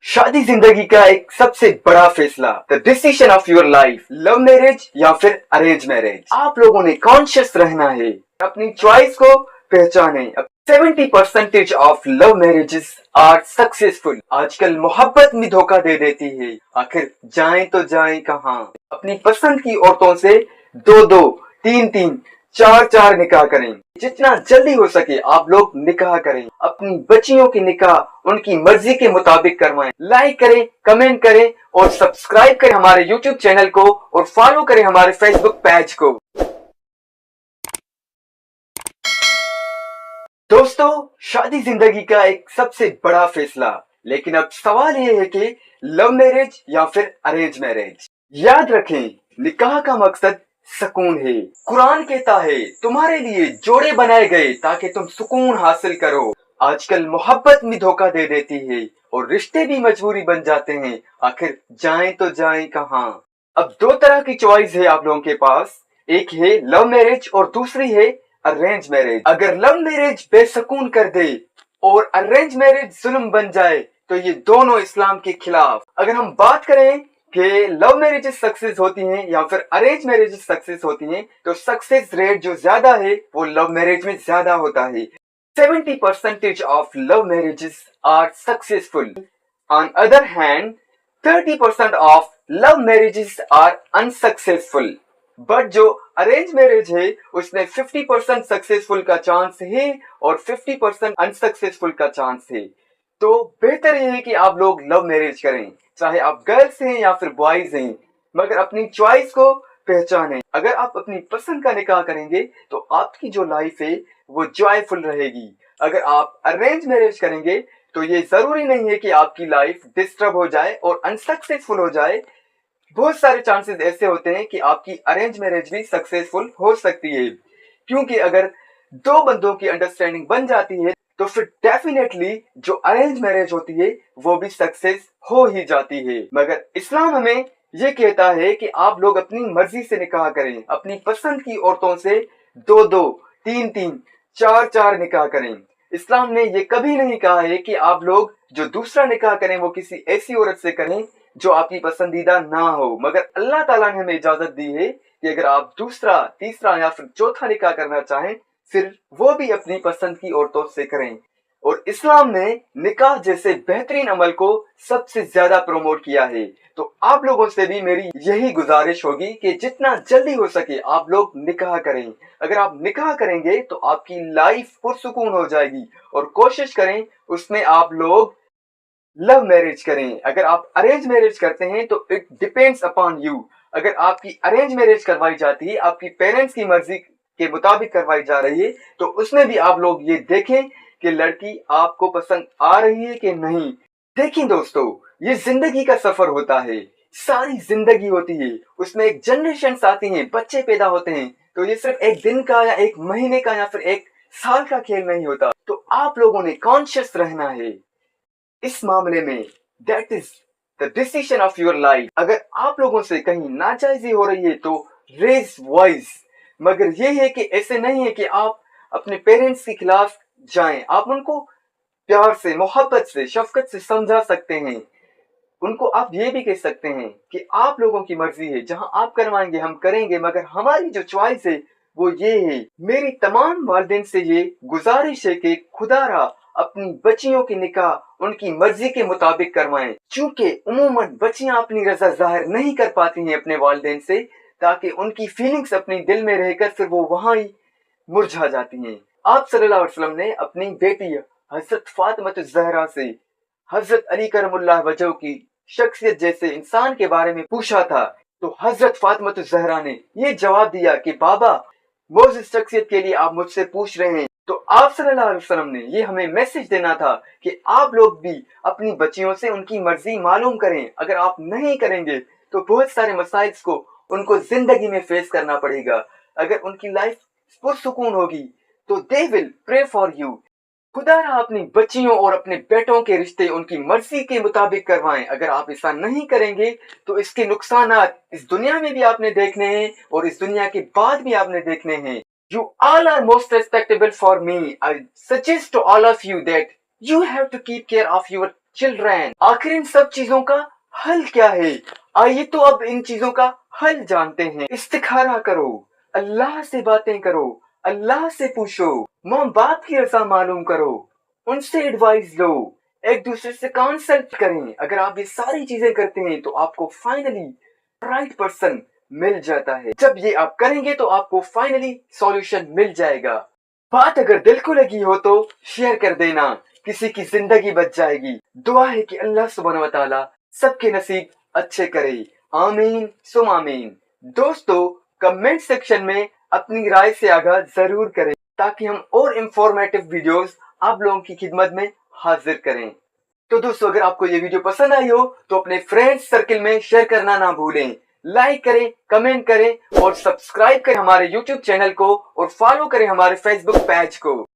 शादी जिंदगी का एक सबसे बड़ा फैसला, the decision of your life, love marriage या फिर अरेंज मैरिज। आप लोगों ने कॉन्शियस रहना है, अपनी चॉइस को पहचाने। 70% of love marriages are successful. आजकल मोहब्बत में धोखा दे देती है, आखिर जाएं तो जाएं कहां। अपनी पसंद की औरतों से दो दो, तीन तीन, चार चार निकाह करें। जितना जल्दी हो सके आप लोग निकाह करें। अपनी बच्चियों की निकाह उनकी मर्जी के मुताबिक करवाएं। लाइक करें, कमेंट करें और सब्सक्राइब करें हमारे यूट्यूब चैनल को और फॉलो करें हमारे फेसबुक पेज को। दोस्तों, शादी जिंदगी का एक सबसे बड़ा फैसला, लेकिन अब सवाल ये है कि लव मैरिज या फिर अरेंज मैरिज। याद रखें, निकाह का मकसद सुकून है। कुरान कहता है तुम्हारे लिए जोड़े बनाए गए ताकि तुम सुकून हासिल करो। आजकल मोहब्बत में धोखा दे देती है और रिश्ते भी मजबूरी बन जाते हैं, आखिर जाएं तो जाएं कहां। अब दो तरह की चॉइस है आप लोगों के पास, एक है लव मैरिज और दूसरी है अरेंज मैरिज। अगर लव मैरिज बेसुकून कर दे और अरेंज मैरिज जुल्म बन जाए तो ये दोनों इस्लाम के खिलाफ। अगर हम बात करें कि लव मैरिजेस सक्सेस होती हैं या फिर अरेंज मैरिजेस सक्सेस होती हैं, तो सक्सेस रेट जो ज्यादा है वो लव मैरिज में ज्यादा होता है। 70% of love marriages are successful. On other hand 30% of love marriages are unsuccessful. But जो अरेंज मैरिज है उसमें 50% सक्सेसफुल का चांस है और 50% अनसक्सेसफुल का चांस है। तो बेहतर ये है कि आप लोग लव मैरिज करें, चाहे आप गर्ल्स हैं या फिर बॉयज हैं, मगर अपनी चॉइस को पहचानें। अगर आप अपनी पसंद का निकाह करेंगे तो आपकी जो लाइफ है वो जॉयफुल रहेगी। अगर आप अरेंज मैरिज करेंगे तो ये जरूरी नहीं है कि आपकी लाइफ डिस्टर्ब हो जाए और अनसक्सेसफुल हो जाए। बहुत सारे चांसेस ऐसे होते हैं कि आपकी अरेंज मैरिज भी सक्सेसफुल हो सकती है, क्योंकि अगर दो बंदों की अंडरस्टैंडिंग बन जाती है तो फिर डेफिनेटली जो अरेंज मैरिज होती है वो भी सक्सेस हो ही जाती है। मगर इस्लाम हमें ये कहता है कि आप लोग अपनी मर्जी से निकाह करें, अपनी पसंद की औरतों से दो दो, तीन तीन, चार चार निकाह करें। इस्लाम ने ये कभी नहीं कहा है कि आप लोग जो दूसरा निकाह करें वो किसी ऐसी औरत से करें जो आपकी पसंदीदा ना हो, मगर अल्लाह ताला ने हमें इजाजत दी है कि अगर आप दूसरा, तीसरा या फिर चौथा निकाह करना चाहें फिर वो भी अपनी पसंद की औरतों से करें। और इस्लाम ने निकाह जैसे बेहतरीन अमल को सबसे ज्यादा प्रमोट किया है। तो आप लोगों से भी मेरी यही गुजारिश होगी कि जितना जल्दी हो सके आप लोग निकाह करें। अगर आप निकाह करेंगे तो आपकी लाइफ पुरसुकून हो जाएगी, और कोशिश करें उसमें आप लोग लव मैरिज करें। अगर आप अरेंज मैरिज करते हैं तो इट डिपेंड्स अपॉन यू। अगर आपकी अरेंज मैरिज करवाई जाती है, आपकी पेरेंट्स की मर्जी के मुताबिक करवाई जा रही है, तो उसमें भी आप लोग ये देखें कि लड़की आपको पसंद आ रही है कि नहीं। देखें दोस्तों, ये जिंदगी का सफर होता है, सारी जिंदगी होती है, उसमें एक जनरेशन आती है, बच्चे पैदा होते हैं, तो ये सिर्फ एक दिन का या एक महीने का या फिर एक साल का खेल नहीं होता। तो आप लोगों ने कॉन्शियस रहना है इस मामले में। That is the decision of your life. अगर आप लोगों से कहीं नाजायजी हो रही है तो रेज वॉइस, मगर ये है कि ऐसे नहीं है कि आप अपने पेरेंट्स के खिलाफ जाएं। आप उनको प्यार से, मोहब्बत से, शफकत से समझा सकते हैं। उनको आप ये भी कह सकते हैं कि आप लोगों की मर्जी है, जहां आप करवाएंगे हम करेंगे, मगर हमारी जो चॉइस है वो ये है। मेरी तमाम वालिदैन से ये गुजारिश है कि खुदारा अपनी बच्चियों की निकाह उनकी मर्जी के मुताबिक करवाएं, चूंकि उमूमन बच्चियां अपनी रजा जाहिर नहीं कर पाती हैं अपने वालिदैन से, ताकि उनकी फीलिंग्स अपनी दिल में रहकर फिर वो वहां ही मुरझा जाती हैं। आप सल्लल्लाहु अलैहि वसल्लम ने अपनी बेटी हजरत फातिमा ज़हरा से हजरत अली करमुल्लाह वजह की शख्सियत जैसे इंसान के बारे में पूछा था, तो हजरत फातिमा ज़हरा ने ये जवाब दिया कि बाबा, वो जिस शख्सियत के लिए आप मुझसे पूछ रहे हैं, तो आप सल्लल्लाहु अलैहि वसल्लम ने ये हमें मैसेज देना था कि आप लोग भी अपनी बच्चियों से उनकी मर्जी मालूम करें। अगर आप नहीं करेंगे तो बहुत सारे मसाइल को उनको जिंदगी में फेस करना पड़ेगा। अगर उनकी लाइफ पुरसुकून होगी तो they will pray for you. खुदारा अपनी बच्चियों और अपने बेटों के रिश्ते उनकी मर्जी के मुताबिक करवाएं। अगर आप ऐसा नहीं करेंगे तो इसके नुकसानात इस दुनिया में भी आपने देखने हैं और इस दुनिया के बाद भी आपने देखने हैं। You all are most respectable for me. I suggest to all of you that you have to keep care of your children. आखिर इन सब चीजों का हल क्या है? आइए तो अब इन चीजों का हल जानते हैं। इस्तिखारा करो, अल्लाह से बातें करो, अल्लाह से पूछो, माँ बाप की रजा मालूम करो, उनसे एडवाइस लो, एक दूसरे से कंसल्ट करें। अगर आप ये सारी चीजें करते हैं तो आपको फाइनली राइट पर्सन मिल जाता है। जब ये आप करेंगे तो आपको फाइनली सॉल्यूशन मिल जाएगा। बात अगर दिल को लगी हो तो शेयर कर देना, किसी की जिंदगी बच जाएगी। दुआ है कि अल्लाह सुब्हानहू व तआला सबके नसीब अच्छे करे। आमीन सुम आमीन। दोस्तों, कमेंट सेक्शन में अपनी राय से आगाह जरूर करें ताकि हम और इंफॉर्मेटिव वीडियोस आप लोगों की खिदमत में हाजिर करें। तो दोस्तों, अगर आपको ये वीडियो पसंद आई हो तो अपने फ्रेंड्स सर्किल में शेयर करना ना भूलें। लाइक करें, कमेंट करें और सब्सक्राइब करें हमारे यूट्यूब चैनल को और फॉलो करें हमारे फेसबुक पेज को।